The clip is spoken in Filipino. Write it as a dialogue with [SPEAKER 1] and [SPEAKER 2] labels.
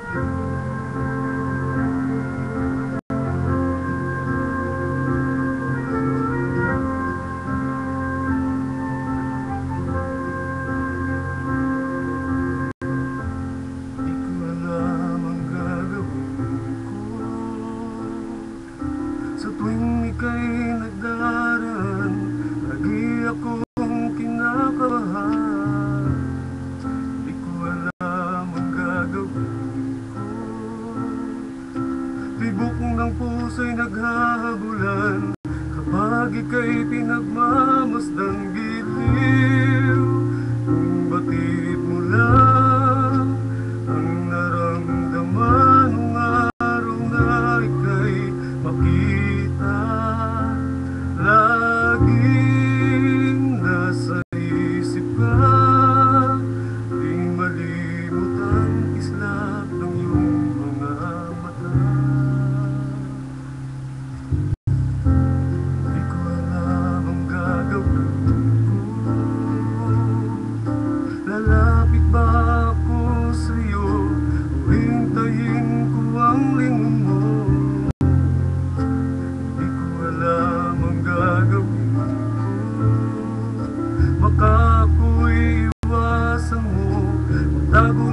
[SPEAKER 1] Sa tuwing ika'y nagdaraan, lagi akong kinakabahan. Di ko alam ang gagawin ko. Tibok ng puso'y naghahabulan kapag ika'y pinagmamasdang giliw. Kung batid mo lang ang naramdaman ng araw na ika'y makita, laging nasa isip ka, di malimot ang islap ng iyong mga mata. Di ko alam ang gagawin ko. Lalapit ba ako sa'yo o hintayin ko ang lingon mo? Baka ako'y iwasan mo, magtago